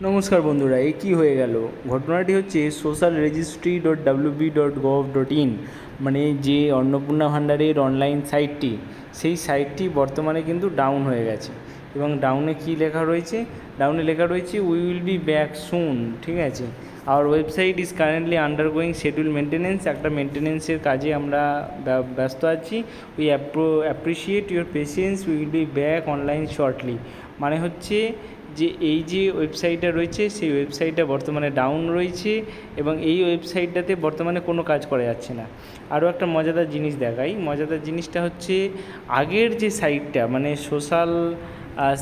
নমস্কার বন্ধুরা, এ কী হয়ে গেল? ঘটনাটি হচ্ছে সোশ্যাল রেজিস্ট্রি ডট wp.gov.in, মানে যে অন্নপূর্ণা ভাণ্ডারের অনলাইন সাইটটি, সেই সাইটটি বর্তমানে কিন্তু ডাউন হয়ে গেছে। এবং ডাউনে কি লেখা রয়েছে? ডাউনে লেখা রয়েছে we will be back soon. ঠিক আছে, hour website is currently undergoing schedule maintenance. একটা মেনটেন্যান্সের কাজে আমরা ব্যস্ত আছি। We appreciate your patience, we will be back online shortly. মানে হচ্ছে যে এই যে ওয়েবসাইটটা রয়েছে, সেই ওয়েবসাইটটা বর্তমানে ডাউন রয়েছে এবং এই ওয়েবসাইটটাতে বর্তমানে কোনো কাজ করা যাচ্ছে না। আরও একটা মজাদার জিনিস দেখাই। মজাদার জিনিসটা হচ্ছে আগের যে সাইটটা, মানে সোশ্যাল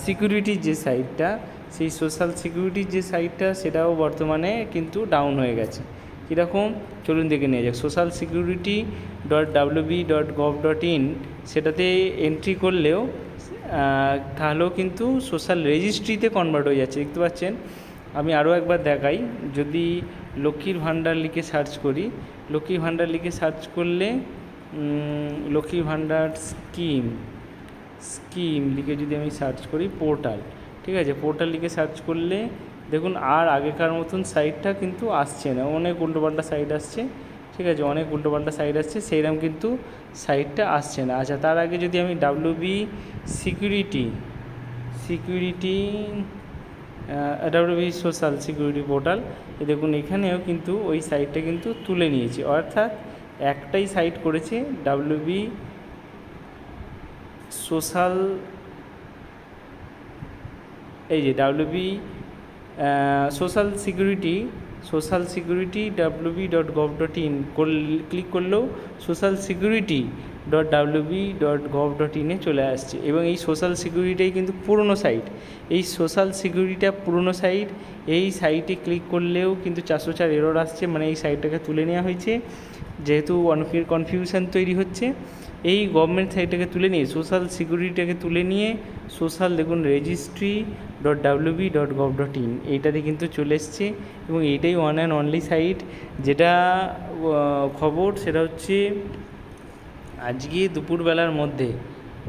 সিকিউরিটির যে সাইটটা, সেই সোশ্যাল সিকিউরিটির যে সাইটটা সেটাও বর্তমানে কিন্তু ডাউন হয়ে গেছে। কীরকম চলুন দেখে নিয়ে যাক। সোশ্যাল সিকিউরিটি .wp.gov.in সেটাতে এন্ট্রি করলেও তাহলেও কিন্তু সোশ্যাল রেজিস্ট্রিতে কনভার্ট হয়ে যাচ্ছে, দেখতে পাচ্ছেন। আমি আরও একবার দেখাই। যদি লক্ষ্মীর ভাণ্ডার লিখে সার্চ করি, লক্ষ্মীর ভাণ্ডার লিখে সার্চ করলে লক্ষ্মীর ভাণ্ডার স্কিম লিখে যদি আমি সার্চ করি, পোর্টাল, ঠিক আছে, পোর্টাল লিখে সার্চ করলে দেখুন আর আগেকার মতন সাইটটা কিন্তু আসছে না, অনেক উল্টোপাল্টা সাইট আসছে। ঠিক আছে, অনেক উল্টোপাল্টা সাইট আসছে, সেইরকম কিন্তু সাইটটা আসছে না। আচ্ছা, তার আগে যদি আমি WP সোশ্যাল সিকিউরিটি পোর্টাল, দেখুন এখানেও কিন্তু ওই সাইটটা কিন্তু তুলে নিয়েছে, অর্থাৎ একটাই সাইট করেছে WP সোশ্যাল, এই যে WP social security wp.gov.in click করলেও সোশ্যাল সিকিউরিটি .wp.gov.in চলে আসছে। এবং এই সোশ্যাল সিকিউরিটিটাই কিন্তু পুরনো সাইট। এই সোশ্যাল সিকিউরিটিটা পুরনো সাইট। এই সাইটে ক্লিক করলেও কিন্তু 404 এরর আসছে, মানে এই সাইটটাকে তুলে নেওয়া হয়েছে। যেহেতু অনেকের কনফিউশন তৈরি হচ্ছে, এই গভর্নমেন্ট সাইটটাকে তুলে নিয়ে, সোশ্যাল সিকিউরিটিটাকে তুলে নিয়ে সোশ্যাল, দেখুন, রেজিস্ট্রি .wp.gov.in এইটাতে কিন্তু চলে এসছে। এবং এইটাই ওয়ান অ্যান্ড অনলি সাইট যেটা খবর, সেটা হচ্ছে আজকে দুপুরবেলার মধ্যে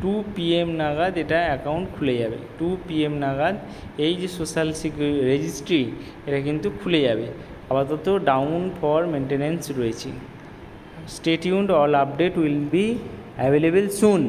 2 PM নাগাদ এটা অ্যাকাউন্ট খুলে যাবে। 2 PM নাগাদ এই যে সোশ্যাল রেজিস্ট্রি, এটা কিন্তু খুলে যাবে। আপাতত ডাউন ফর মেনটেন্যান্স রয়েছে। Stay tuned, all update will be available soon.